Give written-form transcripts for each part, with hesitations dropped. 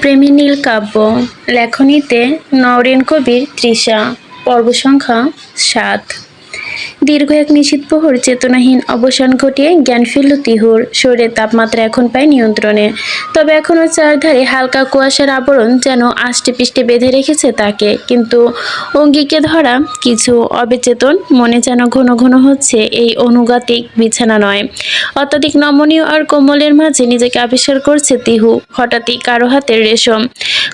প্রেমী নীলকাব্য লেখনীতে নওরিন কবির তৃষা পর্ব সংখ্যা ৭। দীর্ঘ এক নিশীথ প্রহর চেতনাহীন অবসান ঘটিয়ে জ্ঞান ফিরল তিহুর। শরীরের তাপমাত্রা এখন পায় নিয়ন্ত্রণে, তবে এখনও চারধারে হালকা কুয়াশার আবরণ যেন আষ্টেপৃষ্টে বেঁধে রেখেছে তাকে। কিন্তু অঙ্গিকে ধরা কিছু অবচেতন মনে যেন ঘন ঘন হচ্ছে এই অনুগাতিক বিছানা নয়, অত্যাধিক নমনীয় আর কোমলের মাঝে নিজেকে আবিষ্কার করছে তিহু। হঠাৎই কারো হাতের রেশম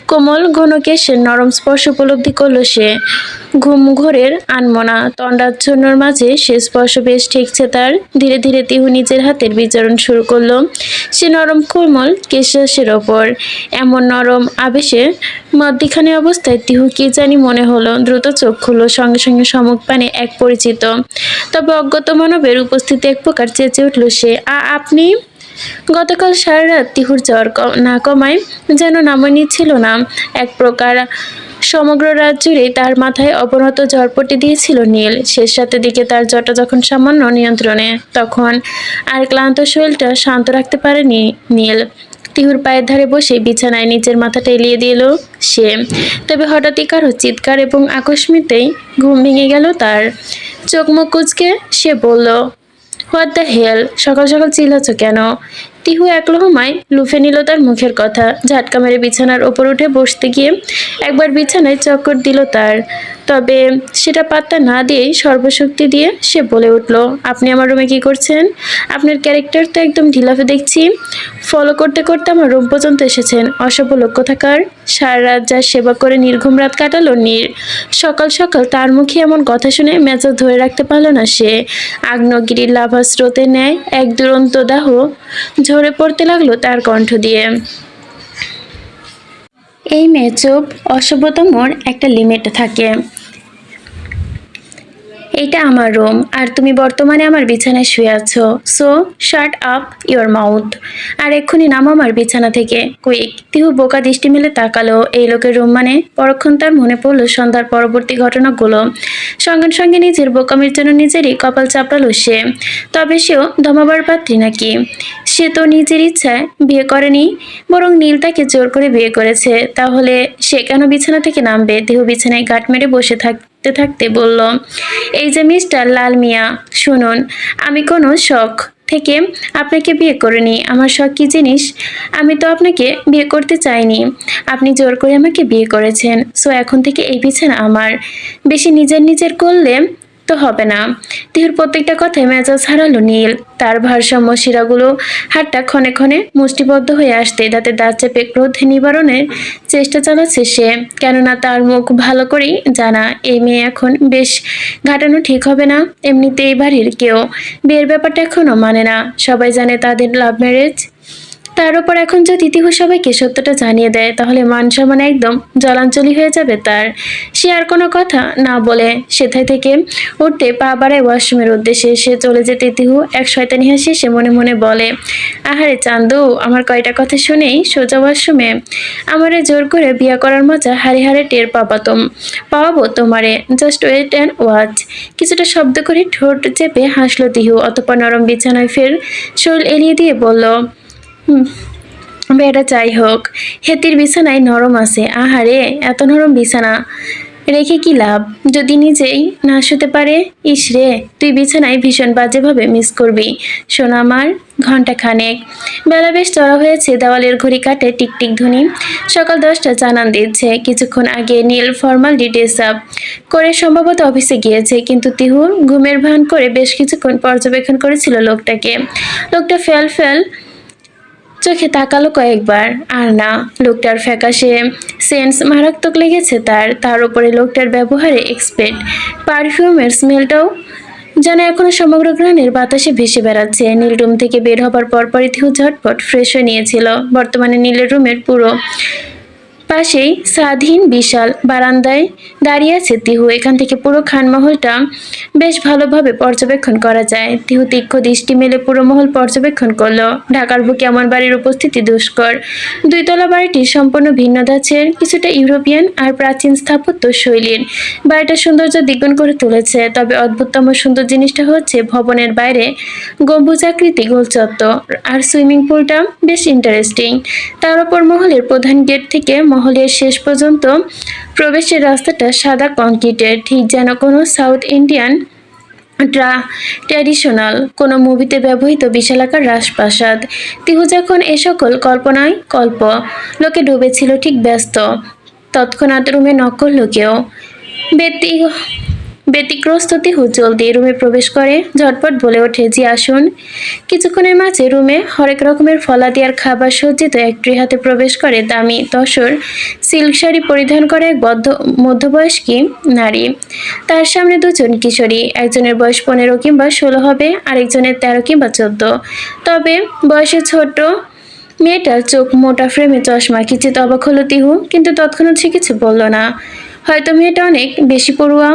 কোমল ঘন কেশের নরম স্পর্শ উপলব্ধি করল সে। ঘুম ঘোরের আনমনা তন্ডাচ্ছন্নর মাঝে সে স্পর্শ বেশ ঠেকছে তার। ধীরে ধীরে তিহু নিজের হাতের বিচরণ শুরু করলো সে নরম কোমল কেশরাশের ওপর। এমন নরম আবেশে মধ্যিখানে অবস্থায় তিহু কি জানি মনে হলো। দ্রুত চোখ খুলল, সঙ্গে সঙ্গে সম্মুখ পানে এক পরিচিত তবে অজ্ঞাত মানবের উপস্থিতি এক প্রকার চেঁচে উঠল সে। আপনি? গতকাল সারা রাত তিহুর জ্বর না কমায় যেন নামই নিচ্ছিল না। এক প্রকার সমগ্র রাত জুড়েই তার মাথায় অবনত ঝড়পটি দিয়েছিল নীল। শেষ রাতের দিকে তার জ্বরটা যখন সামান্য নিয়ন্ত্রণে, তখন আর ক্লান্ত শরীরটা শান্ত রাখতে পারেনি নীল। তিহুর পায়ের ধারে বসে বিছানায় নিচের মাথাটা এলিয়ে দিল সে। তবে হঠাৎই কারো চিৎকার এবং আকস্মিকতেই ঘুম ভেঙে গেল তার। চোখ মুখ কুঁচকে সে বলল, হোয়াট দ্য হেল, সকাল সকাল চিল্লাচ্ছ কেন? তিহু এক লহমায় লুফে নিল তার মুখের কথা। ঝাটকা মেরে বিছানার ওপর উঠে বসতে গিয়ে একবার বিছানায় চক্কর দিল তার, তবে সেটা পাত্তা না দিয়েই সর্বশক্তি দিয়ে সে বলে উঠল, আপনি আমার রুমে কি করছেন? আপনার ক্যারেক্টার তো একদম ঢিলাফে দেখছি। ফলো করতে করতে আমার রুম পর্যন্ত এসেছেন, অসভ্য লোক কোথাকার। সারা রাত যার সেবা করে নির্ঘুম রাত কাটালো নীর, সকাল সকাল তার মুখে এমন কথা শুনে মেজাজ ধরে রাখতে পারল না সে। আগ্নেয়গিরির লাভা স্রোতের ন্যায় এক দুরন্ত দাহ ঝরে পড়তে লাগলো তার কণ্ঠ দিয়ে। এই মেয়ে চুপ, অসভ্যতমর একটা লিমিট থাকে। এটা আমার রুম, আর তুমি বর্তমানে আমার বিছানায় শুয়ে আছো, so shut up your mouth. আর এক্ষুনি নামো আমার বিছানা থেকে, কুইক। তিহু বোকা দৃষ্টি মেলে তাকালো। এই লোকের রুম মানে? পরক্ষণ তার মনে পড়লো সন্ধ্যার পরবর্তী ঘটনাগুলো। সঙ্গে সঙ্গে নিজের বোকামির জন্য নিজেরই কপাল চাপড়ালো সে। তবে সেও ধমাবার পাত্রী নাকি? সে তো নিজের ইচ্ছায় বিয়ে করেনি, বরং নীল তাকে জোর করে বিয়ে করেছে। তাহলে সে কেন বিছানা থেকে নামবে? তিহু বিছানায় গাঁট মেরে বসে থাকতে থাকতে বলল, এই যে মিস্টার লাল মিয়া, শুনুন, আমি কোনো শখ থেকে আপনাকে বিয়ে করিনি। আমার শখ কি জিনিস? আমি তো আপনাকে বিয়ে করতে চাইনি, আপনি জোর করে আমাকে বিয়ে করেছেন। সো এখন থেকে এই বিছানা আমার। বেশি নিজের নিজের করলে তো হবে না। তিহুর প্রত্যেকটা কথায় মেজাজ হারালো নীল। তার ভারসাম্য শিরাগুলো হাতটা ক্ষণে ক্ষণে মুষ্টিবদ্ধ হয়ে আসতে দাঁতে দাঁত চেপে ক্রোধ নিবারণের চেষ্টা চালাচ্ছে সে। কেননা তার মুখ ভালো করেই জানা, এই মেয়ে এখন বেশ ঘাটানো ঠিক হবে না। এমনিতে এই বাড়ির কেউ বিয়ের ব্যাপারটা এখনো মানে না। সবাই জানে তাদের লাভ ম্যারেজ। তার উপর এখন যদি তিহু সবাইকে সত্যটা জানিয়ে দেয়, তাহলে মান সম্মান একদম জলাঞ্জলি হয়ে যাবে তার। সে আর কোনো কথা না বলে সেথায় থেকে উঠতে পা বাড়ায় ওয়াশরুমের উদ্দেশ্যে। সে চলে যেতে তিহু এক শয়তানি হাসি সে মনে মনে বলে, আহারে চান্দু, আমার কয়টা কথা শুনেই সোজা ওয়াশরুমে। আমারে জোর করে বিয়ে করার মজা হারে হারে টের পাওয়াবো তোমারে। Just wait and watch. কিছুটা শব্দ করে ঠোঁট চেপে হাসলো তিহু। অতঃপর নরম বিছানায় ফের শরীর এলিয়ে দিয়ে বলল, বেটা যাই হোক, হেতির বিছানায় নরম আছে। আহারে, এত নরম বিছানা রেখে কি লাভ যদি নিজেই না শুতে পারে? ইস রে, তুই বিছানায় ভীষণ বাজেভাবে মিস করবি শোনা আমার। ঘন্টা খানেক বেলা বেশ চড়া হয়েছে, দেওয়ালের ঘড়ি কাটে টিকটিক ধ্বনি। সকাল 10টা জানান দিচ্ছে। কিছুক্ষণ আগে নীল ফর্মালি ড্রেস আপ করে সম্ভবত অফিসে গিয়েছে, কিন্তু তিহু ঘুমের ভান করে বেশ কিছুক্ষণ পর্যবেক্ষণ করেছিল লোকটাকে। লোকটা ফেল চোখে তাকালো কয়েকবার, আর না, লোকটার ফ্যাকাশে সেন্স মারাত্মক লেগেছে তার উপরে লোকটার ব্যবহারে এক্সপেক্ট পারফিউমের স্মেলটাও যেন এখনো সমগ্র গ্রামের বাতাসে ভেসে বেড়াচ্ছে। নীল রুম থেকে বের হবার পরপরই তিহু ঝটপট ফ্রেশ হয়ে নিয়েছিল। বর্তমানে নীলের রুমের পুরো পাশেই স্বাধীন বিশাল বারান্দায় দাঁড়িয়ে আছে তিহু। এখান থেকে পুরো খানমহলটা বেশ ভালোভাবে পর্যবেক্ষণ করা যায়। তিহু তীক্ষ্ণ দৃষ্টি মেলে পুরো মহল পর্যবেক্ষণ করলো। ঢাকার বুকে এমন বাড়ির উপস্থিতি দুষ্কর। দুইতলা বাড়িটি সম্পূর্ণ ভিন্ন ধাঁচের, কিছুটা ইউরোপিয়ান আর প্রাচীন স্থাপত্য শৈলীর। বাড়িটার সৌন্দর্য দ্বিগুণ করে তুলেছে। তবে অদ্ভুততম সুন্দর জিনিসটা হচ্ছে ভবনের বাইরে গম্বুজাকৃতি গোল চত্বর আর সুইমিং পুলটা বেশ ইন্টারেস্টিং। তার উপর মহলের প্রধান গেট থেকে মহলের শেষ পর্যন্ত প্রবেশের রাস্তাটা সাদা কংক্রিটের, ঠিক যেন কোনো সাউথ ইন্ডিয়ান ট্র্যাডিশনাল কোনো মুভিতে ব্যবহৃত বিশালাকার রাজপ্রাসাদ। তিহু যখন এ সকল কল্পনায় লোকে ডুবেছিল, ঠিক ব্যস্ত, তৎক্ষণাৎ রুমে নক করল কেউ। ব্যতি ব্যতিগ্রস্ত তিহু জলদি রুমে প্রবেশ করে ঝটপট বলে ওঠে, জি আসুন। কিছুক্ষণের মাঝে রুমে হরেক রকমের ফলাদি আর খাবার সজ্জিত এক ট্রে হাতে প্রবেশ করে দামি তসর সিল্ক শাড়ি পরিধান করে এক মধ্যবয়স্কী নারী। তার সামনে দুজন কিশোরী, একজনের বয়স 15 কিংবা 16 হবে, আরেকজনের 13 কিংবা 14। তবে বয়সে ছোট মেয়েটার চোখ মোটা, ফ্রেমে চশমা। কিঞ্চিত অবাক হলো তিহু, কিন্তু তৎক্ষণাৎ সে কিছু বলল না। হয়তো মেয়েটা অনেক বেশি পড়ুয়া।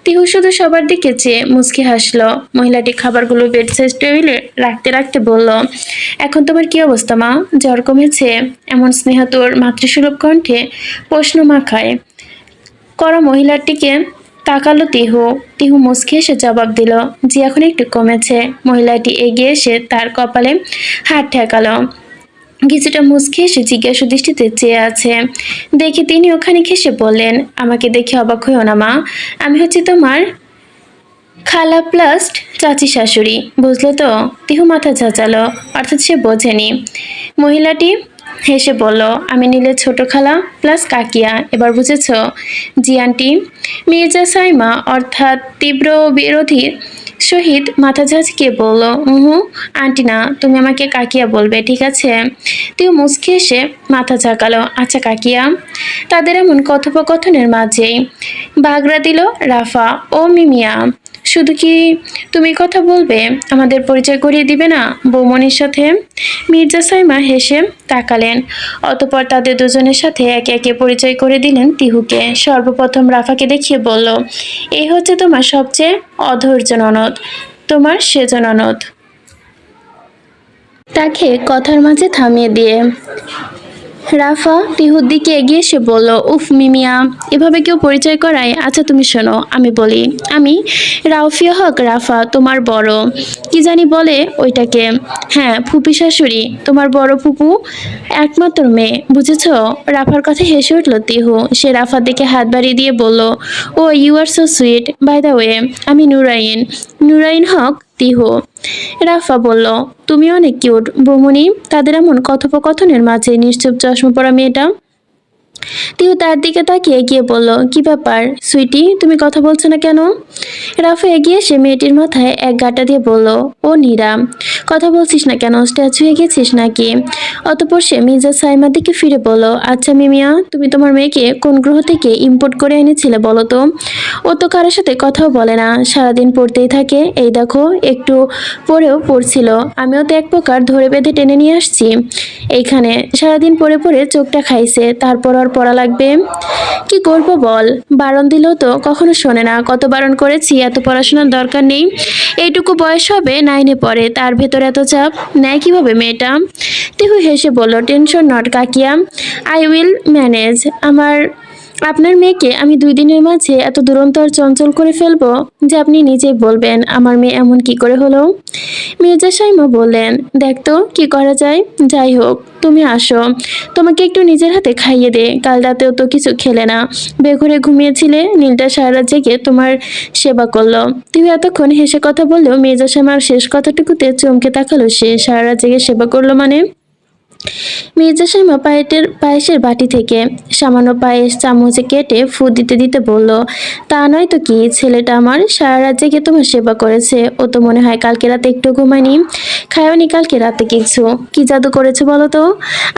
তিহু শুধু সবার দিকে চেয়ে মুচকি হাসলো। মহিলাটি খাবারগুলো বেডসাইড টেবিলে রাখতে রাখতে বলল, এখন তোমার কি অবস্থা মা? জ্বর কমেছে? এমন স্নেহাতুর মাতৃসুলভ কণ্ঠে প্রশ্ন মাখায় করা মহিলাটিকে তাকালো তিহু। তিহু মুচকি এসে জবাব দিল, জি এখন একটু কমেছে। মহিলাটি এগিয়ে এসে তার কপালে হাত ঠেকালো। কিছুটা মুচকি এসে জিজ্ঞাসা দৃষ্টিতে চেয়ে আছে দেখে তিনি ওখানে ঘেসে বললেন, আমাকে দেখে অবাক হইও না মা, আমি হচ্ছি তোমার খালা প্লাস চাচি শাশুড়ি, বুঝলে তো? তিহু মাথা ঝাঁচালো, অর্থাৎ সে বোঝেনি। মহিলাটি হেসে বলল, আমি নীলের ছোট খালা প্লাস কাকিয়া, এবার বুঝেছ? জি আন্টি। মির্জা সাইমা অর্থাৎ তীব্র বিরোধী সহিত মাথা ঝাঁচকে বলল, আন্টি না, তুমি আমাকে কাকিয়া বলবে, ঠিক আছে? তিহু মুচকি এসে মাথা ঝাঁকালো, আচ্ছা কাকিয়া। তাদের এমন কথোপকথনের মাঝেই বাগড়া দিল রাফা, ও মিমিয়া, শুধু কি তুমি কথা বলবে? আমাদের পরিচয় করিয়ে দিবে না বৌমনির সাথে? মির্জা সাইমা হেসে তাকালেন। অতঃপর তাদের দুজনের সাথে একে একে পরিচয় করে দিলেন তিহুকে। সর্বপ্রথম রাফাকে দেখিয়ে বলল, এই হচ্ছে তোমার সবচেয়ে অধৈর্য ননদ, তোমার সেজ ননদ। তাকে কথার মাঝে থামিয়ে দিয়ে রাফা তিহুর দিকে এগিয়ে এসে বলল, উফ মিমিয়া, এভাবে কেউ পরিচয় করায়? আচ্ছা তুমি শোনো, আমি বলি, আমি রাউফিয়া হক রাফা, তোমার বড় কি জানি বলে ওইটাকে, হ্যাঁ ফুপি শাশুড়ি, তোমার বড় ফুপু একমাত্র মেয়ে, বুঝেছ? রাফার কথা হেসে উঠল তিহু। সে রাফার দিকে হাত বাড়িয়ে দিয়ে বলল, oh you are so sweet, by the way আমি নুরাইন হক তিহু। রাফা বলল, তুমি অনেক কিউট বৌমনি। তাদের এমন কথোপকথনের মাঝে নিশ্চুপ চশমা পরা মেয়েটা তিহু তার দিকে তাকিয়ে গিয়ে বলল, কি ব্যাপার সুইটি, তুমি কথা বলছো না কেন? রাফা এগিয়ে এসে মেয়েটির মাথায় এক গাঁটা দিয়ে বলল, ও নীরা, কথা বলছিস না কেন? স্ট্যাচু হয়ে গেছিস নাকি? অতঃপর সে মির্জা সাইমার দিকে ফিরে বলল, আচ্ছা মিমিয়া, তুমি তোমার মেয়েকে কোন গ্রহ থেকে ইম্পোর্ট করে এনেছিলে বলো তো? ও তো কারোর সাথে কথাও বলে না, সারাদিন পড়তেই থাকে। এই দেখো একটু পড়েও পড়ছিল, আমিও তো এক প্রকার ধরে বেঁধে টেনে নিয়ে আসছি এইখানে। সারাদিন পড়ে পড়ে চোখটা খাইছে, তারপর আর পড়া লাগবে? কি করব বল, বারণ দিলেও তো কখনো শোনে না। কত বারণ করেছি, এত পড়াশোনার দরকার নেই, এইটুকু বয়স হবে 9-এ পড়ে, তার ভেতর এত চাপ নেয় কিভাবে মেয়েটা? তিহু হেসে বলল, টেনশন নট কাকিয়া, আই উইল ম্যানেজ। আপনার মেয়েকে আমি 2 দিনের মাঝে এত দুরন্ত আর চঞ্চল করে ফেলবো যে আপনি নিজেই বলবেন আমার মেয়ে এমন কি করে হলো। মির্জা সাইমা বললেন, দেখ তো কি করা যায়। যাই হোক তুমি আসো, তোমাকে একটু নিজের হাতে খাইয়ে দে, কাল রাতেও তো কিছু খেলে না, বেঘরে ঘুমিয়েছিলে, নীলটা সারা রাত জেগে তোমার সেবা করলো। তুমি এতক্ষণ হেসে কথা বললেও মির্জা সাইমার শেষ কথাটুকুতে চমকে তাকালো সে। সারা রাত জেগে সেবা করলো মানে? মির্জা সাইমা পায়েসের বাটি থেকে সামান্য পায়েস চামচে কেটে ফু দিতে দিতে বলল, তা নয় তো কি, ছেলেটা আমার সারা রাত জেগে তোমার সেবা করেছে। ও তো মনে হয় কালকে রাতে একটু ঘুমায়নি, খায়ওনি কালকে রাতে কিছু। কি জাদু করেছে বলো তো?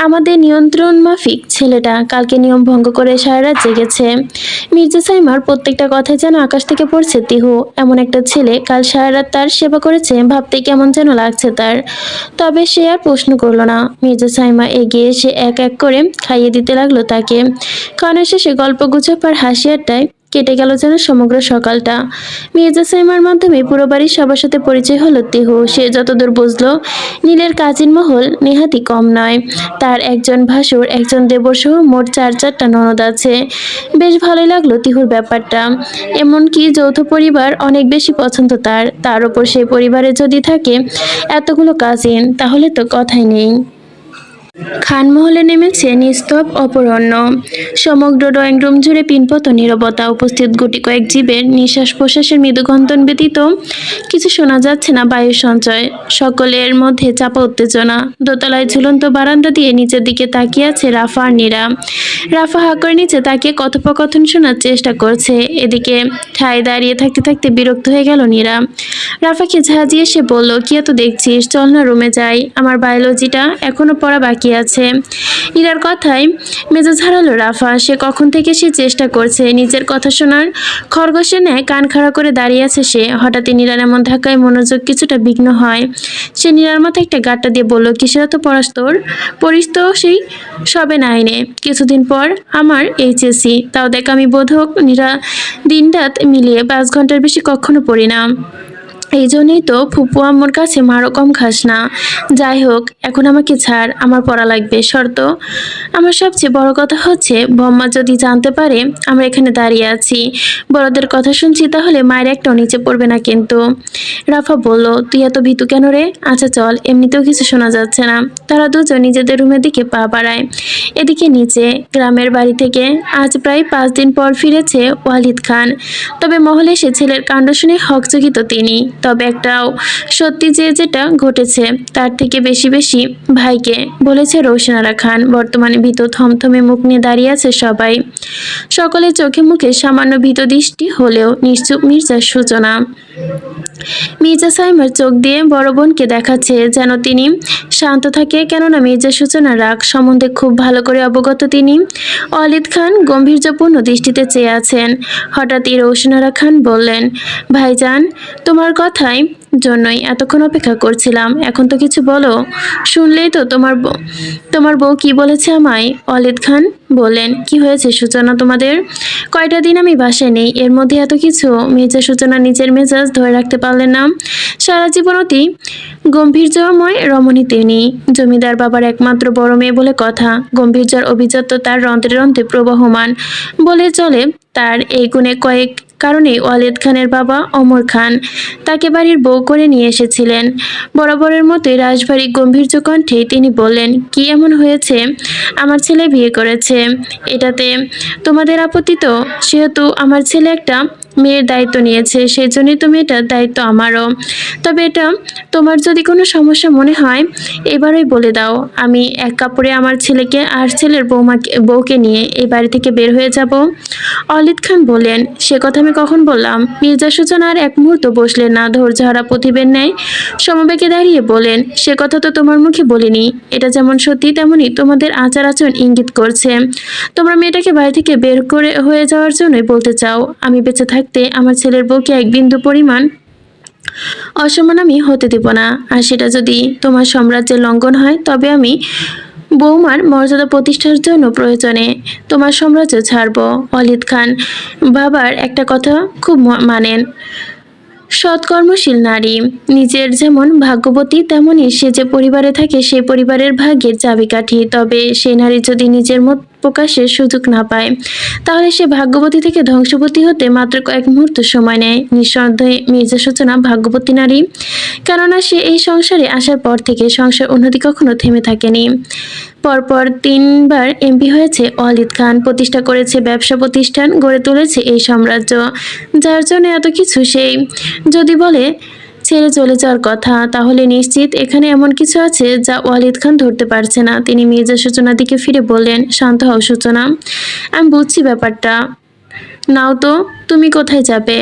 আমাদের নিয়ন্ত্রণ মাফিক ছেলেটা কালকে নিয়ম ভঙ্গ করে সারা রাত জেগেছে। মির্জা সাইমার প্রত্যেকটা কথায় যেন আকাশ থেকে পড়ছে তিহু। এমন একটা ছেলে কাল সারা রাত তার সেবা করেছে, ভাবতেই কেমন যেন লাগছে তার। তবে সে আর প্রশ্ন করলো না। মির্জা সাইমা এগিয়ে এসে এক এক করে খাইয়ে দিতে লাগলো তাকে। খাওয়ানোর শেষে গল্পগুজব আর হাসি আড্ডায় কেটে গেল যেন সমগ্র সকালটা। মির্জা সাইমার মাধ্যমে পুরো বাড়ির সবার সাথে পরিচয় হলো তিহু। সে যতদূর বুঝলো, নীলের কাজিন মহল নেহাতি কম নয়। তার একজন ভাসুর, একজন দেবর সহ মোট চারটা ননদ আছে। বেশ ভালোই লাগলো তিহুর ব্যাপারটা। এমনকি যৌথ পরিবার অনেক বেশি পছন্দ তার। তার উপর সেই পরিবারে যদি থাকে এতগুলো কাজিন, তাহলে তো কথাই নেই। খানমহলে নেমেছে নিস্তব অপরণ্য। সমগ্র ড্রয়িং রুম জুড়ে পিনপত নীরবতা। উপস্থিত গুটি কয়েক জীবের নিঃশ্বাস প্রশ্বাসের মৃদুগন্ধন ব্যতীত কিছু শোনা যাচ্ছে না বায়ু সঞ্চয়। সকলের মধ্যে চাপা উত্তেজনা। দোতলায় ঝুলন্ত বারান্দা দিয়ে নিচের দিকে তাকিয়ে আছে রাফা আর নীরা। রাফা হাঁ করে নিচে তাকিয়ে কথোপকথন শোনার চেষ্টা করছে। এদিকে ঠায় দাঁড়িয়ে থাকতে থাকতে বিরক্ত হয়ে গেল নীরা। রাফাকে ঝাঁজিয়ে সে বলল, কি এত দেখছিস, চল না রুমে যাই, আমার বায়োলজিটা এখনো পড়া বাকি আছে। নীরার কথায় মেজাজ হারালো রাফা। সে কখন থেকে সে চেষ্টা করছে নিজের কথা শোনার। খরগোশের ন্যায় কান খাড়া করে দাঁড়িয়ে আছে সে। হঠাৎই নীরার এমন ধাক্কায় মনোযোগ কিছুটা বিঘ্ন হয়। সে নীরার মাথায় একটা গাঁট্টা দিয়ে বলল, কিসের এত পড়াস তোর? পড়িস তো সেই সবে নাইনে, কিছুদিন পর আমার এইচএসসি। তাও দেখ আমি বোধক নীরা দিনরাত মিলিয়ে 5 ঘন্টার বেশি কখনো পড়ি না। এই জন্যই তো ফুপু আম্মুর কাছে মারও কম খাস না। যাই হোক, এখন আমাকে ছাড়, আমার পড়া লাগবে। শর্ত, আমার সবচেয়ে বড় কথা হচ্ছে বম্মা যদি জানতে পারে আমরা এখানে দাঁড়িয়ে আছি, বড়দের কথা শুনছি, তাহলে মায়ের একটাও নিচে পড়বে না কিন্তু। রাফা বলল, তুই এত ভীতু কেন রে? আচ্ছা চল, এমনিতেও কিছু শোনা যাচ্ছে না। তারা দুজন নিজেদের রুমের দিকে পা বাড়ায়। এদিকে নিচে গ্রামের বাড়ি থেকে আজ প্রায় 5 দিন পর ফিরেছে ওয়ালিদ খান। তবে মহলে সে ছেলের কাণ্ড শুনে হকচকিত তিনি। তবে একটাও সত্যি যে যেটা ঘটেছে তার থেকে বেশি বেশি ভাইকে বলেছে রোশনারা খান। বর্তমানে ভীত থমথমে মুখ নিয়ে দাঁড়িয়ে আছে সবাই। সকলের চোখে মুখে সামান্য ভীত দৃষ্টি হলেও নিশ্চুপ মির্জার সূচনা। মির্জা সাইমার চোখ দিয়ে বড় বোনকে দেখাচ্ছে যেন তিনি শান্ত থাকে, কেননা মির্জা সূচনার রাগ সম্বন্ধে খুব ভালো করে অবগত তিনি। ওয়ালিদ খান গম্ভীর্যপূর্ণ দৃষ্টিতে চেয়ে আছেন। হঠাৎই রোশনারা খান বললেন, ভাইজান, তোমার কথাই জন্যই এতক্ষণ অপেক্ষা করছিলাম, এখন তো কিছু বলো। শুনলেই তো তোমার বউ কি বলেছে আমায়। ওয়ালিদ খান বললেন, কি হয়েছে সূচনা তোমাদের? কয়টা দিন আমি বাসায় নেই, এর মধ্যে এত কিছু? মির্জা সূচনা নিজের মেজাজ ধরে রাখতে পারলেন না। সারা জীবন অতি গম্ভীর্যময় রমণী তিনি। জমিদার বাবার একমাত্র বড় মেয়ে বলে কথা। গম্ভীর্যর অভিজাত্য তার রন্ধ্রে রন্ধ্রে প্রবহমান বলে চলে। তার এই গুণে কয়েক কারণে ওয়ালিদ খানের বাবা অমর খান তাকে বাড়ির বউ করে নিয়ে এসেছিলেন। বরাবরের মতোই রাশভারী গম্ভীর্য কণ্ঠে তিনি বললেন, কি এমন হয়েছে? আমার ছেলে বিয়ে করেছে, এটাতে তোমাদের আপত্তি তো? সেহেতু আমার ছেলে একটা মেয়ের দায়িত্ব নিয়েছে, সেই জন্যই তো মেয়েটার দায়িত্ব আমারও। তবে এটা তোমার যদি কোনো সমস্যা মনে হয় এবারই বলে দাও, আমি এক কাপড়ে আমার ছেলেকে আর ছেলের বউকে নিয়ে এই বাড়ি থেকে বের হয়ে যাব। ওয়ালিদ খান বললেন, সে কথা আমি কখন বললাম? মির্জা সূচনা আর এক মুহূর্ত বসলেন না। ধৈর্যহারা প্রতিবের ন্যায় সমবেগে দাঁড়িয়ে বলেন, সে কথা তো তোমার মুখে বলিনি। এটা যেমন সত্যি তেমনি তোমাদের আচার আচরণ ইঙ্গিত করছে তোমরা মেয়েটাকে বাড়ি থেকে বের করে হয়ে যাওয়ার জন্যই বলতে চাও। আমি বেঁচে থাকতে আমার ছেলের বউকে এক বিন্দু পরিমাণ অসম্মান আমি হতে দেব না। আর সেটা যদি তোমার সাম্রাজ্যের লঙ্ঘন হয়, তবে আমি বৌমার মর্যাদা প্রতিষ্ঠার জন্য প্রয়োজনে তোমার সাম্রাজ্য ছাড়ব। ওয়ালিদ খান বাবার একটা কথা খুব মানেন। সৎকর্মশীল নারী নিজের যেমন ভাগ্যবতী, তেমনি সে যে পরিবারে থাকে সেই পরিবারের ভাগ্যের চাবিকাঠি। তবে সেই নারী যদি নিজের মত প্রকাশের সুযোগ না পায়, তাহলে সে ভাগ্যবতী থেকে ধ্বংসবতী হতে মাত্র কয়েক মুহূর্ত সময় নেয়। নিঃসন্দেহে মির্জা সূচনা ভাগ্যবতী নারী, কেননা সে এই সংসারে আসার পর থেকে সংসার উন্নতি কখনো থেমে থাকেনি। পরপর 3বার এমপি হয়েছে ওয়ালিদ খান, প্রতিষ্ঠা করেছে ব্যবসা প্রতিষ্ঠান, গড়ে তুলেছে এই সাম্রাজ্য, যার জন্য এত কিছু। সেই যদি বলে ছেড়ে চলে যাওয়ার কথা, তাহলে নিশ্চিত এখানে এমন কিছু আছে যা ওয়ালিদ খান ধরতে পারছে না। তিনি মির্জা সূচনার দিকে ফিরে বললেন, শান্ত হও সূচনা, আমি বুঝছি ব্যাপারটা। নাও তো, তুমি কোথায় যাবে?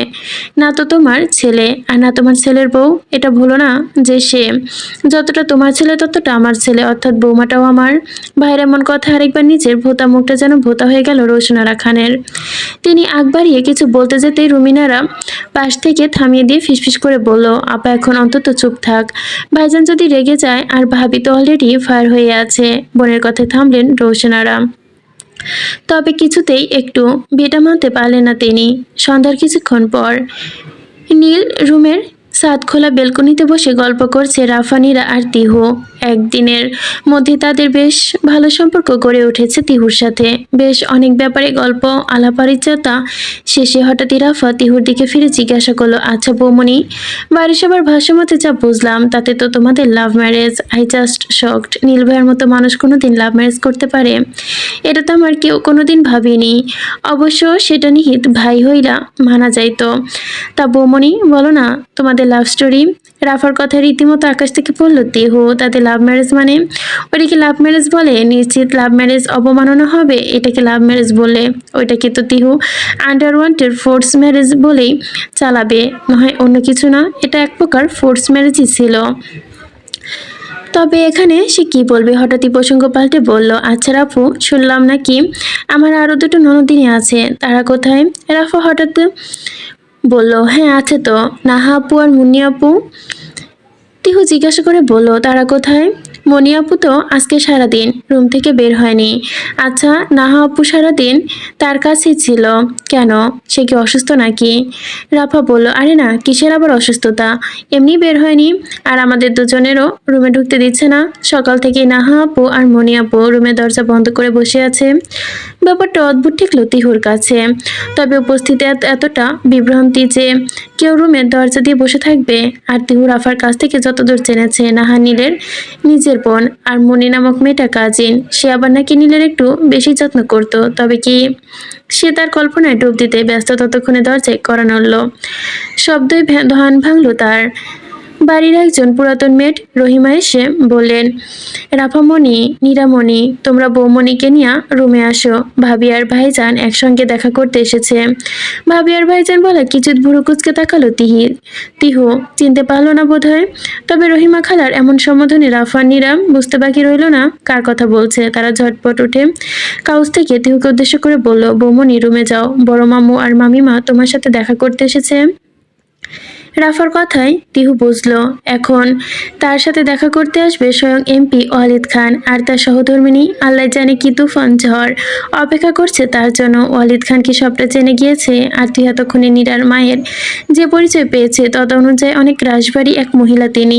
না তো তোমার ছেলে আর না তোমার ছেলের বউ। এটা ভুলো না যে সে যতটা তোমার ছেলে ততটা আমার ছেলে, অর্থাৎ বৌমাটাও আমার। ভাইয়ের এমন কথা আরেকবার নিজের ভোঁতা মুখটা যেন ভোঁতা হয়ে গেল রোশনারা খানের। তিনি আগ বাড়িয়ে কিছু বলতে যেতেই রুমিনারা পাশ থেকে থামিয়ে দিয়ে ফিসফিস করে বলল, আপা এখন অন্তত চুপ থাক। ভাইজান যদি রেগে যায়, আর ভাবি তো অলরেডি ফায়ার হয়ে আছে। বোনের কথায় থামলেন রোশনারা। তবে কিছুতেই একটু বিটা মানতে পারলেন না তিনি। সন্ধ্যার কিছুক্ষণ পর নীল রুমের ছাদ খোলা বেলকনিতে বসে গল্প করছে রাফানিরা আর তিহু। একদিনের মধ্যে তাদের বেশ ভালো সম্পর্ক গড়ে উঠেছে তিহুর সাথে। বেশ অনেক ব্যাপারে গল্প আলাপরিচর্যা শেষে হঠাৎই রাফা তিহুর দিকে ফিরে জিজ্ঞাসা করলো, আচ্ছা বৌমনি, বাড়ির সবার ভাষ্য মতে যা বুঝলাম তাতে তো তোমাদের love marriage. I just shocked. Neel ভাইয়ের মতো মানুষ কোনোদিন লাভ ম্যারেজ করতে পারে? এটা তো আমার কেউ কোনোদিন ভাবিনি। অবশ্য সেটা নিহিত ভাই হইলা মানা যাইতো। তা বৌমনি বলো না তোমাদের লাভ স্টোরি। রাফার কথা রীতিমতো আকাশ থেকে পড়ল তিহু। তাদের লাভ ম্যারেজ মানে? ওইটাকে লাভ ম্যারেজ বলে? নিশ্চিত লাভ ম্যারেজ অবমাননা হবে এটাকে লাভ ম্যারেজ বলে। ওইটাকে তো তিহু আন্ডারওয়ান্টেড ফোর্স ম্যারেজ বলেই চালাবে, নয় অন্য কিছু না। এটা এক প্রকার ফোর্স ম্যারেজই ছিল। তবে এখানে সে কি বলবে? হঠাৎই প্রসঙ্গ পাল্টে বলল, আচ্ছা রাফু, শুনলাম নাকি আমার আরো দুটো ননদিনী আছে, তারা কোথায়? রাফা হঠাৎ বলল, হ্যাঁ আছে তো, নাহা আপু আর মুন্নি আপু। তিহু জিজ্ঞাসা করে বলল, তারা কোথায়? মনি আপু তো আজকে সারাদিন রুম থেকে বের হয়নি। আচ্ছা, নাহা আপু সারাদিন তার কাছেই ছিল কেন? সে কি অসুস্থ নাকি? রাফা বলল, আরে না, কিসের আবার অসুস্থতা, এমনি বের হয়নি। আর আমাদের দুজনেরও রুমে ঢুকতে দিচ্ছে না। সকাল থেকে নাহা আপু আর মনি আপু রুমের দরজা বন্ধ করে বসে আছে। ব্যাপারটা অদ্ভুত ঠেকলো তিহুর কাছে। তবে উপস্থিতি এতটা বিভ্রান্তি যে কেউ রুমের দরজা দিয়ে বসে থাকবে। আর তিহু রাফার কাছ থেকে যতদূর জেনেছে, নাহা নীলের নিজের বোন, আর মনি নামক মেয়েটা কাজিন। সে আবার নাকি নীলের একটু বেশি যত্ন করত। তবে কি? সে তার কল্পনায় ডুব দিতে ব্যস্ত। ততক্ষণে দরজায় কড়া নড়ল। শব্দই ধান ভাঙল তার। বাড়ির একজন পুরাতন মেট রহিমা এসে বললেন, রাফামণি, নীরামণি, তোমরা বৌমণিকে নিয়ে রুমে আসো। ভাবি আর ভাইজান একসঙ্গে দেখা করতে এসেছে। ভাবি আর ভাইজান বলে কিঞ্চিৎ ভুরু কুচকে তাকালো তিহু। চিনতে পারলো না বোধ হয়। তবে রহিমা খালার এমন সম্বোধনে রাফা নীরাম বুঝতে বাকি রইল না কার কথা বলছে। তারা ঝটপট উঠে কাউচ থেকে তিহুকে উদ্দেশ্য করে বলল, বৌমণি রুমে যাও, বড় মামু আর মামিমা তোমার সাথে দেখা করতে এসেছে। রাফার কথায় তিহু বুঝলো এখন তার সাথে দেখা করতে আসবে স্বয়ং এমপি ওয়ালিদ খান আর তার সহধর্মিনী। আল্লাহ জানে কি তুফান ঝড় অপেক্ষা করছে তার জন্য। ওয়ালিদ খান কি সবটা জেনে গিয়েছে? আর তুই এতক্ষণে নীরার মায়ের যে পরিচয় পেয়েছে তত অনুযায়ী অনেক রাশবাড়ি এক মহিলা তিনি।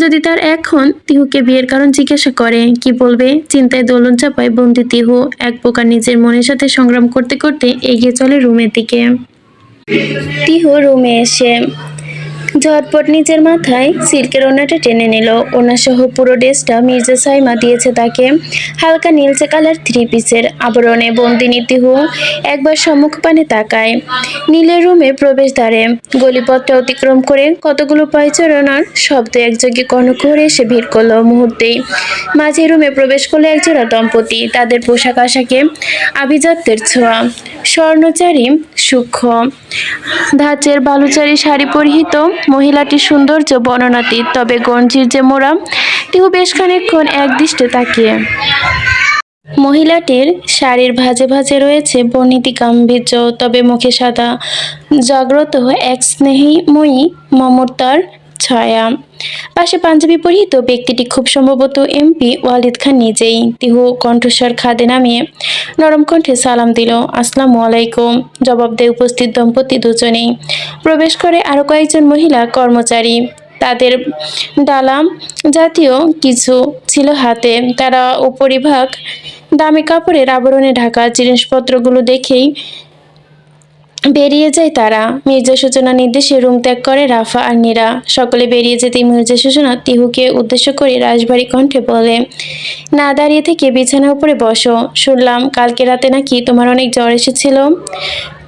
যদি তার এখন তিহুকে বিয়ের কারণ জিজ্ঞাসা করে, কি বলবে? চিন্তায় দোলন চাপায় বন্দি তিহু। এক প্রকার নিজের মনের সাথে সংগ্রাম করতে করতে এগিয়ে চলে রুমের দিকে। তিহু রুমে এসে ঝটপট নিজের মাথায় সিল্কের ওড়নাটা টেনে নিল। ওড়নাসহ পুরো ড্রেসটা মির্জা সাইমা দিয়েছে তাকে। হালকা নীলচে কালার থ্রি পিসের আবরণে বন্দিনী তিহু একবার সম্মুখ পানে তাকায়। নীলের রুমে প্রবেশদ্বারে গলিপথটা অতিক্রম করে কতগুলো পায়ে চড়ানোর শব্দ একযোগে কর্ণকুহরে এসে ভিড় করলো। মুহূর্তেই মাঝে রুমে প্রবেশ করলো একজোড়া দম্পতি। তাদের পোশাক আশাকে আভিজাত্যের ছোঁয়া। স্বর্ণচারী সূক্ষ্ম ধাঁচের বালুচারী শাড়ি পরিহিত মহিলাটির সৌন্দর্য বর্ণনাতীত। তবে গঞ্জির যে মোড়া। তিহু বেশ খানিকক্ষণ একদৃষ্টে তাকিয়ে। মহিলাটির শাড়ির ভাঁজে ভাঁজে রয়েছে বর্ণিত গাম্ভীর্য, তবে মুখে সাদা জাগ্রত এক স্নেহময়ী মমতার ছায়া। পাশে পাঞ্জাবি পরিহিত ব্যক্তিটি খুব সম্ভবত এমপি ওয়ালিদ খান নিজেই। তিহু কণ্ঠস্বর খাদে নামিয়ে নরম কণ্ঠে সালাম দিল, আসসালামু আলাইকুম। জবাব দেয় উপস্থিত দম্পতি দুজনেই। প্রবেশ করে আরো কয়েকজন মহিলা কর্মচারী। তাদের ডালাম জাতীয় কিছু ছিল হাতে। তারা উপরিভাগ দামি কাপড়ের আবরণে ঢাকা। জিনিসপত্রগুলো দেখেই বেরিয়ে যায় তারা। মির্জা সূচনা নির্দেশে রুম ত্যাগ করে রাফা আর নীরা। সকলে বেরিয়ে যেতেই মির্জা সূচনা তিহুকে উদ্দেশ্য করে রাশভারী কণ্ঠে বলে, না দাঁড়িয়ে থেকে বিছানার উপরে বসো। শুনলাম কালকে রাতে নাকি তোমার অনেক জ্বর এসেছিল।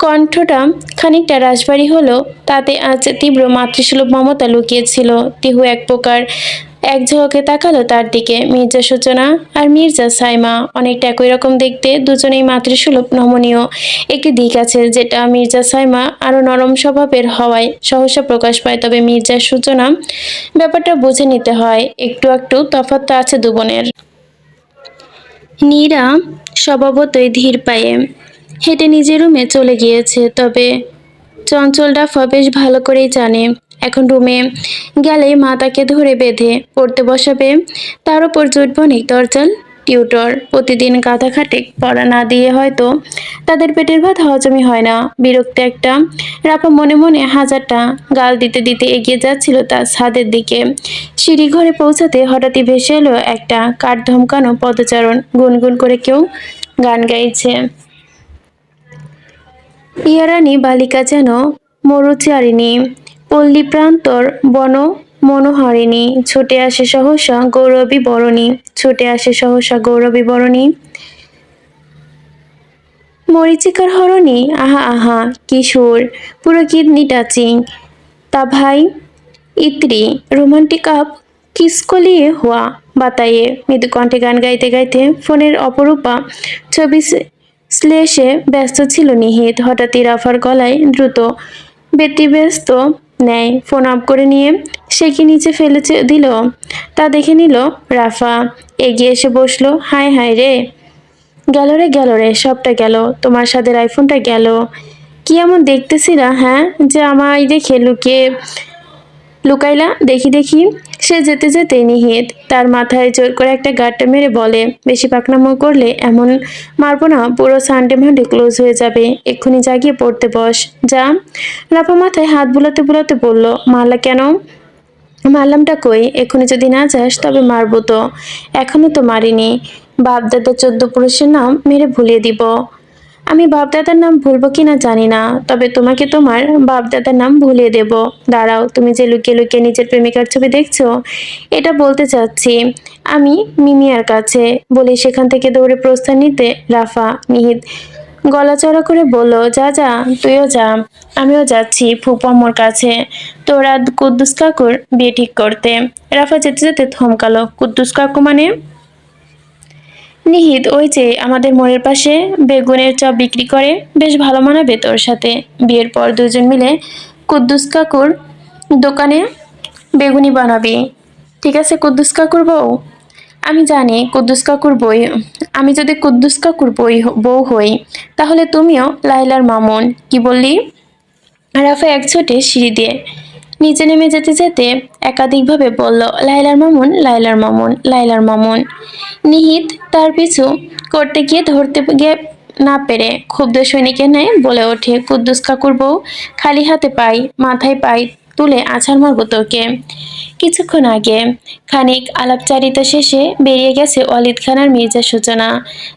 কণ্ঠটা খানিকটা রাশভারী হলো, তাতে আজ তীব্র মাতৃসুলভ মমতা লুকিয়েছিল। তিহু এক প্রকার এক ঝলকে তাকালো তার দিকে। মির্জা সূচনা আর মির্জা সাইমা অনেকটা একই রকম দেখতে, দুজনেই মাতৃসুলভ নমনীয়। একটি দিক আছে যেটা মির্জা সাইমা আরো নরম স্বভাবের হওয়ায় সহসা প্রকাশ পায়, তবে মির্জা সূচনা ব্যাপারটা বুঝে নিতে হয়। একটু একটু তফাৎ তো আছে দু বোনের। নীরা স্বভাবতই ধীর পায়ে হেঁটে নিজের রুমে চলে গিয়েছে, তবে চঞ্চল ডাফা বেশ ভালো করেই জানে এখন রুমে গেলেই মা তাকে ধরে বেঁধে পড়তে বসাবে। তার উপর জুটবণিক দরজাল টিউটর প্রতিদিন গাধা খাটে, পড়া না দিয়ে হয়তো তাদের পেটের ভাত হজমই হয় না। বিরক্ত একটা রাপা মনে মনে হাজারটা গাল দিতে দিতে এগিয়ে যাচ্ছিল তার ছাদের দিকে। সিঁড়ি ঘরে পৌঁছাতে হঠাৎই ভেসে এলো একটা কাঠ ধমকানো পদচারণ। গুনগুন করে কেউ গান গাইছে। ইয়ারানি বালিকা যেন মরুচারিণী, পল্লী প্রান্তর বন মনোহারিণী, ছুটে আসে সহসা গৌরবী বরণী, ছুটে আসে সহসা গৌরবী বরণী। মরীচিকার হরণী, আহা আহা কি সুর, পুরো কিডনি টাচিং। তা ভাই ইত্রি রোমান্টিক আপ কিসকো লিয়ে হুয়া বাতাইয়ে। মৃদু কণ্ঠে গান গাইতে গাইতে ফোনের অপরূপা ছবি শ্লেষে ব্যস্ত ছিল নিহিত। হঠাৎই রাফার গলায় দ্রুত ব্যতিব্যস্ত নেয় ফোন অফ করে নিয়ে সে কি নিচে ফেলে দিল তা দেখে নিল রাফা। এগিয়ে এসে বসলো। হায় হায় রে, গেল রে, সবটা গেল, তোমার সাথে আইফোনটা গেল। কি এমন দেখতেছিলা হ্যাঁ, যে আমায় দেখে লুকাইলা? দেখি দেখি। সে যেতে যেতে নিহিত তার মাথায় জোর করে একটা গাঁটটা মেরে বলে, বেশি পাকনামো করলে এমন মারবো না, পুরো সানডে মানডে ক্লোজ হয়ে যাবে। এক্ষুনি জাগিয়ে পড়তে বস যা। রাফা মাথায় হাত বুলাতে বুলাতে বলল, মারলা কেন? মারলামটা কই? এক্ষুনি যদি না যাস তবে মারবো তো। এখনো তো মারিনি। বাপ দাদা 14 পুরুষের নাম মেরে ভুলিয়ে দিব। আমি বাপ দাদার নাম ভুলবো কিনা জানি না, তবে তোমাকে তোমার বাপ দাদার নাম ভুলিয়ে দেব। দাঁড়াও, তুমি যে লুকিয়ে লুকিয়ে নিজের প্রেমিকার ছবি দেখছো, এটা বলতে চাচ্ছি আমি মিমিয়ার কাছে। বলে সেখান থেকে দৌড়ে প্রস্থান নিতে রাফা। নিহিত গলা চড়া করে বলল, যা যা, তুইও যা। আমিও যাচ্ছি ফুপু আম্মুর কাছে, তোরা কুদ্দুস কাকুর বিয়ে ঠিক করতে। রাফা যেতে যেতে থমকালো। কুদ্দুস কাকু মানে? নিহিত ওই যে আমাদের মোড়ের পাশে বেগুনের চপ বিক্রি করে, বেশ ভালো মানাবে তোর সাথে। বিয়ের পর দুজন মিলে কুদ্দুস কাকুর দোকানে বেগুনি বানাবি। ঠিক আছে কুদ্দুস কাকুর বউ? আমি জানি কুদ্দুস কাকুর বই, আমি যদি কুদ্দুস কাকুর বউ হই তাহলে তুমিও লাইলার মামুন। কি বললি? রাফা এক ছোটে সিঁড়ি দিয়ে নিচে নেমে যেতে যেতে একাধিকভাবে বলল, লাইলার মামুন, লাইলার মামুন, লাইলার মামুন। নিহিত তার পিছু করতে গিয়ে ধরতে গিয়ে না পেরে ক্ষুব্ধ সৈনিকের ন্যায় বলে ওঠে, কুদ্দুস কাকুর বউ, খালি হাতে পাই, মাথায় পাই তুলে আছাড় মারবো তোকে। কিছুক্ষণ আগে খানিক আলাপচারিতা শেষে বেরিয়ে গেছে অলিদ খান আর মির্জা সূচনা।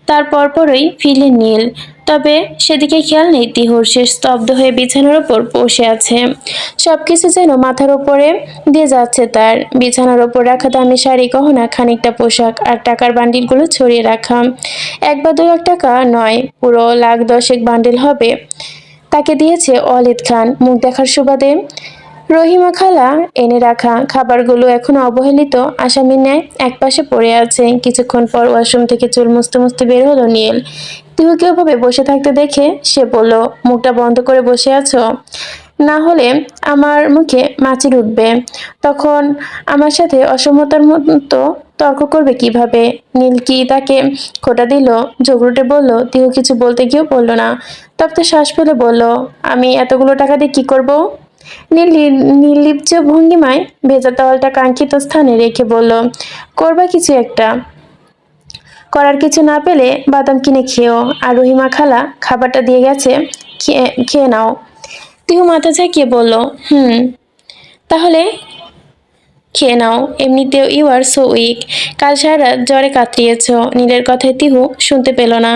তার পরপরই ফিরলেন নীল। তবে সেদিকে খেয়াল নেই তিহুর। সে স্তব্ধ হয়ে বিছানার ওপর বসে আছে। সবকিছু যেন মাথার উপরে দিয়ে যাচ্ছে তার। বিছানার ওপর রাখা দামি শাড়ি, গহনা, খানিকটা পোশাক আর টাকার বান্ডিলগুলো ছড়িয়ে রাখা। 1 বা 2 লাখ টাকা নয়, পুরো লাখ 10 বান্ডিল হবে। তাকে দিয়েছে অলিদ খান মুখ দেখার সুবাদে। রহিমা খালা এনে রাখা খাবারগুলো এখনো অবহেলিত আসামির ন্যায় একপাশে পড়ে আছে। কিছুক্ষণ পর ওয়াশরুম থেকে চুল মুছতে মুছতে বের হলো নীল। তিহুকে ওভাবে বসে থাকতে দেখে সে বলল, মুখটা বন্ধ করে বসে আছো? না হলে আমার মুখে মাছি ঢুকবে, তখন আমার সাথে অসমতার মতো তর্ক করবে কিভাবে? নীল কি তাকে খোঁটা দিল? ঝগড়ুটে বলল। তিহু কিছু বলতে গিয়েও বলল না, তপ্ত শ্বাস ফেলে বলল, আমি এতগুলো টাকা দিয়ে কি করব? নীল নির্লিপ্ত ভঙ্গিমায় ভেজা তওয়ালটা কাঙ্ক্ষিত স্থানে রেখে বলল, করবা কিছু একটা। করার কিছু না পেলে বাদাম কিনে খেও, আর রহিমা খালা খাবারটা দিয়ে গেছে, খেয়ে নাও। তিহু মাথা ঝাঁকিয়ে বলল, তাহলে খেয়ে নাও। এমনিতেও ইউ আর সো উইক, কাল সারা রাত জ্বরে কাতরিয়েছ। নীলের কথায় তিহু শুনতে পেল না,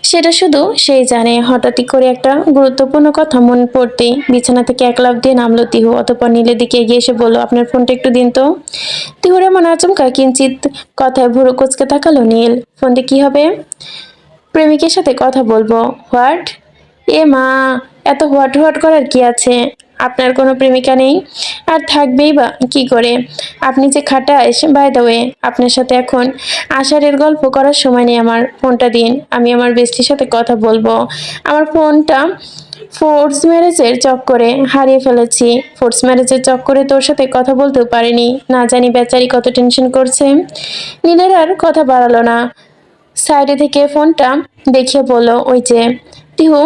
সেটা শুধু সেই জানে। হঠাৎই করে একটা গুরুত্বপূর্ণ কথা মনে পড়তেই বিছানা থেকে এক লাফ দিয়ে নামলো তিহু। অতঃপর নীলের দিকে এগিয়ে এসে বলল, আপনার ফোনটা একটু দিন তো। তিহুর এমন আচমকা কিঞ্চিত কথায় ভুরু কুঁচকে তাকালো নীল। ফোন দিয়ে কি হবে? প্রেমিকের সাথে কথা বলবো। হোয়াট? এ মা, এত হোয়াট হোয়াট করার কি আছে? আপনার কোনো প্রেমিকা নেই, আর থাকবেই বা কি করে? আপনি যে খাটাস, বাই দ্য ওয়ে, আপনার সাথে এখন আষাঢ়ের গল্প করার সময় নেই আমার। ফোনটা দিন, আমি আমার বেস্টির সাথে কথা বলবো। আমার ফোনটা ফোর্স ম্যারেজের চক্করে হারিয়ে ফেলেছি। ফোর্স ম্যারেজের চক্করে তোর সাথে কথা বলতেও পারিনি। না জানি বেচারি কত টেনশন করছে। নীলের আর কথা বাড়ালো না, সাইডে থেকে ফোনটা দেখিয়ে বলল, ওই যে তিহু,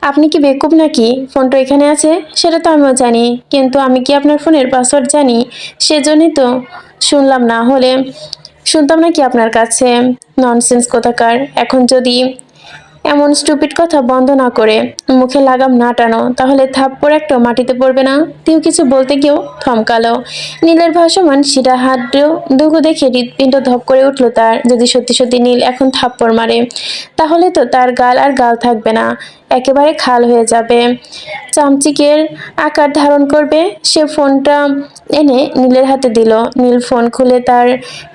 আপনি কি বেকুব নাকি? ফোনটা এখানে আছে সেটা তো আমিও জানি, কিন্তু আমি কি আপনার ফোনের পাসওয়ার্ড জানি? সেজন্যই তো শুনলাম, না হলে শুনতাম নাকি আপনার কাছে? ননসেন্স কোথাকার! এখন যদি এমন স্টুপিড কথা বন্ধ না করে মুখে লাগাম না টানো, তাহলে থাপ্পড় একটা মাটিতে পড়বে না? কেউ কিছু বলতে গিয়েও থমকালো। নীলের ভাসমান সিধা হাত দুগো দেখে হৃৎপিণ্ড ধপ করে উঠল তার। যদি সত্যি সত্যি নীল এখন থাপ্পড় মারে, তাহলে তো তার গাল আর গাল থাকবে না, একেবারে খাল হয়ে যাবে, চামচিকের আকার ধারণ করবে। সে ফোনটা এনে নীলের হাতে দিল। নীল ফোন খুলে তার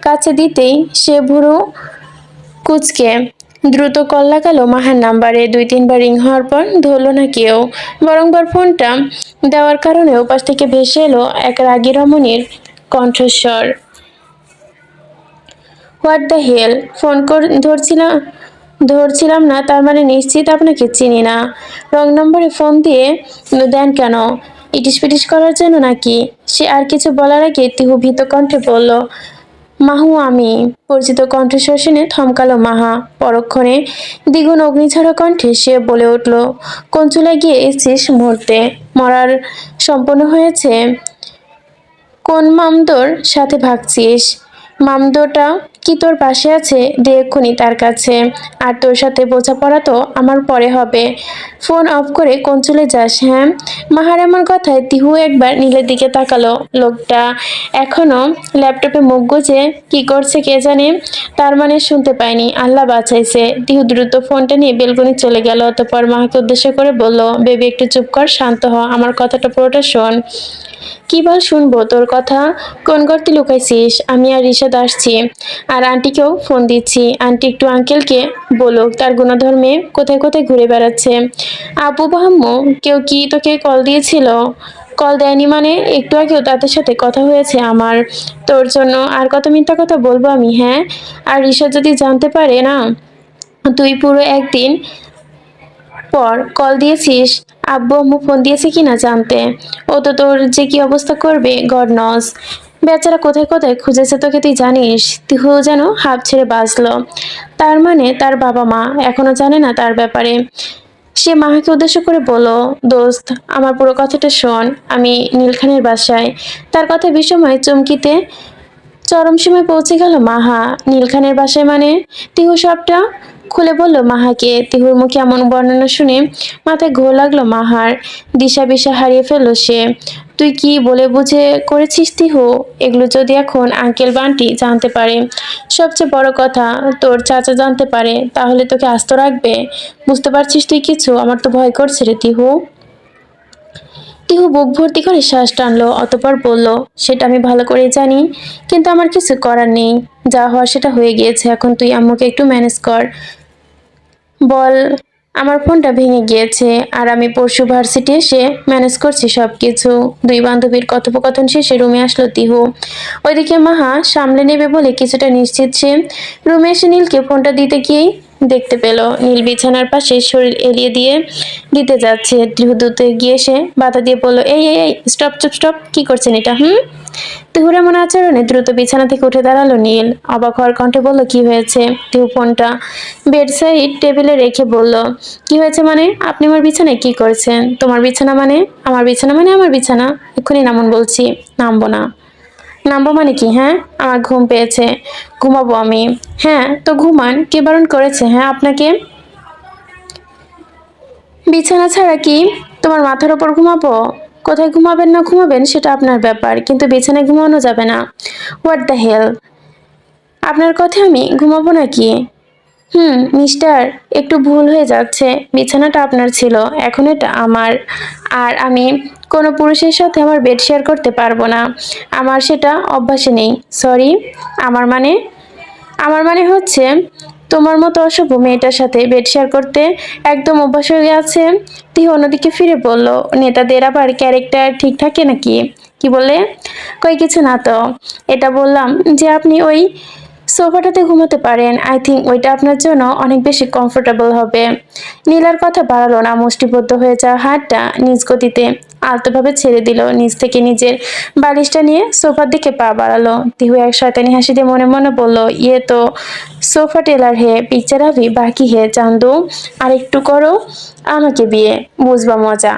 কাছে দিতেই সে ভুরু কুচকে দ্রুত কল লাগালো মাহার নাম্বারে। 2-3 বার রিং হওয়ার পর ধরলো না কেউ, বরংবার ফোনটা দেওয়ার কারণে ওপাশ থেকে ভেসে এলো এক রাগী রমণীর কণ্ঠস্বর। What the hell! ফোন ধরছিলাম না তার মানে নিশ্চিত আপনাকে চিনি না। রং নম্বরে ফোন দিয়ে দেন কেন? ইটিস পিটিস করার জন্য নাকি? সে আর কিছু বলার আগে তিহু ভীত কণ্ঠে বলল, মাহু আমি। পরিচিত কণ্ঠস্বর শুনে থমকালো মাহা। পরক্ষণে দ্বিগুণ অগ্নিঝরা কণ্ঠে সে বলে উঠল, কোন চুলায় গিয়ে এসেছিস মুহূর্তে? মরার সম্পন্ন হয়েছে? কোন মামদোর সাথে ভাগছিস? মামদোটা কি তোর পাশে আছে? দে এক্ষুনি তার কাছে। আর তোর সাথে বোঝাপড়া তো আমার পরে হবে। ফোন অফ করে কোন চলে যাস? হ্যাঁ? মাহার এমন কথায় তিহু একবার নীলের দিকে তাকালো। লোকটা এখনো ল্যাপটপে মুখ গুজে কি করছে কে জানে, তার মানে শুনতে পায়নি। আল্লাহ বাঁচাইছে। তিহু দ্রুত ফোনটা নিয়ে বেলকনি চলে গেল। অতঃপর মাহাকে উদ্দেশ্য করে বলল, বেবি একটু চুপ কর, শান্ত হ, আমার কথাটা পুরোটা শোন। কি বল শুনবো তোর কথা? কোন গর্তে লুকাইছিস? আমি আর রিশাদ আসছি, আর আন্টিকেও ফোন দিচ্ছি। আন্টি একটু আঙ্কেলকে বলুক তার গুণধর্মে কোথায় কোথায় ঘুরে বেড়াচ্ছে। আব্বু বাহাম্মু কেউ কি তোকে কল দিয়েছিল? কল দেয়নি মানে? একটু আগেও তাদের সাথে কথা হয়েছে আমার। তোর জন্য আর কত মিথ্যা কথা বলবো আমি, হ্যাঁ? আর রিশাদ যদি জানতে পারে না তুই পুরো একদিন পর কল দিয়েছিস, আব্বু আম্মু ফোন দিয়েছে কিনা জানতে, ও তো তোর যে কি অবস্থা করবে গড নস। বেচারা কোথায় কোথায় খুঁজেছে তোকে তুই জানিস? তিহু যেন হাঁপ ছেড়ে বাঁচলো। তার মানে তার বাবা মা এখনো জানে না তার ব্যাপারে? সে মাহাকে উদ্দেশ্য করে বলল, দোস্ত আমার পুরো কথাটা শোন। আমি নীলখানের বাসায়। তার কথা বিষময় চমকিতে চরম সীমায় পৌঁছে গেল মাহা। নীলখানের বাসায় মানে? তিহু সবটা খুলে বলল মাহাকে। তিহুর মুখে এমন বর্ণনা শুনে মাথায় ঘোর লাগলো মাহার। দিশা বিশা হারিয়ে ফেলল সে। তুই কি বলে বুঝে করেছিস তিহু? এগুলো যদি এখন আঙ্কেল বান্টি জানতে পারে, সবচেয়ে বড় কথা তোর চাচা জানতে পারে, তাহলে তোকে আস্ত রাখবে? বুঝতে পারছিস তুই কিছু? আমার তো ভয় করছে রে তিহু। তিহু বুক ভর্তি করে শ্বাস টানলো, অতঃপর বলল, সেটা আমি ভালো করেই জানি, কিন্তু আমার কিছু করার নেই। যা হওয়ার সেটা হয়ে গিয়েছে। এখন তুই আম্মুকে একটু ম্যানেজ কর। বল আমার ফোনটা ভেঙে গিয়েছে, আর আমি পরশু ভার্সিটি এসে ম্যানেজ করছি সবকিছু। দুই বান্ধবীর কথোপকথন শেষে রুমে আসলো তিহু। ওইদিকে মাহা সামলে নেবে বলে কিছুটা নিশ্চিত সে। রুমে এসে নীলকে ফোনটা দিতে গিয়েই দেখতে পেল নীল বিছানার পাশে শরীর এলিয়ে দিয়ে দিতে যাচ্ছে। তিহু দ্রুত গিয়ে সে বাধা দিয়ে বলল, এই এই এই স্টপ স্টপ স্টপ, কি করছেন এটা? তিহুর এমন আচরণে দ্রুত বিছানা থেকে উঠে দাঁড়ালো নীল। অবাক হওয়ার কণ্ঠে বলল, কি হয়েছে? তিহু ফোনটা বেডসাইড টেবিলে রেখে বলল, কি হয়েছে মানে? আপনি আমার বিছানায় কি করছেন? তোমার বিছানা মানে? আমার বিছানা মানে আমার বিছানা। এক্ষুনি নামুন বলছি। নামবো না। নামবো মানে কি? হ্যাঁ, আমার ঘুম পেয়েছে, ঘুমাবো আমি। হ্যাঁ তো ঘুমান, কে বারণ করেছে হ্যাঁ আপনাকে? বিছানা ছাড়া কি তোমার মাথার ওপর ঘুমাবো? কোথায় ঘুমাবেন না ঘুমাবেন সেটা আপনার ব্যাপার, কিন্তু বিছানায় ঘুমানো যাবে না। What the hell! আপনার কথা আমি ঘুমাবো নাকি? মিস্টার, একটু ভুল হয়ে যাচ্ছে। বিছানাটা আপনার ছিল, এখন এটা আমার। আর আমি কোনো পুরুষের সাথে আমার বেড শেয়ার করতে পারবো না। আমার সেটা অভ্যাসে নেই। সরি। আমার মানে? আমার মানে হচ্ছে তোমার মতো অসভ্য মেয়েটার সাথে বেড শেয়ার করতে একদম অভ্যাস হয়ে গেছে। তিহু অন্যদিকে ফিরে বলল, নেতাদের আবার ক্যারেক্টার ঠিক থাকে নাকি? কি বলে? কই কিছু না তো। এটা বললাম যে আপনি ওই সোফাটাতে ঘুমাতে পারেন। আই থিঙ্ক ওইটা আপনার জন্য অনেক বেশি কমফোর্টেবল হবে। নীলার কথা বাড়ালো না, মুষ্টিবদ্ধ হয়ে যাওয়া হাতটা নিজ গতিতে আলতোভাবে ছেড়ে দিল। নিজ থেকে নিজের বালিশটা নিয়ে সোফার দিকে পা বাড়ালো। তিহু এক শয়তানি হাসি দিয়ে মনে মনে বলল, ইয়ে তো সোফা টেলার হে, পিকচার আভি বাকি হে চান্দু। আর একটু করো আমাকে বিয়ে, বুঝবা মজা।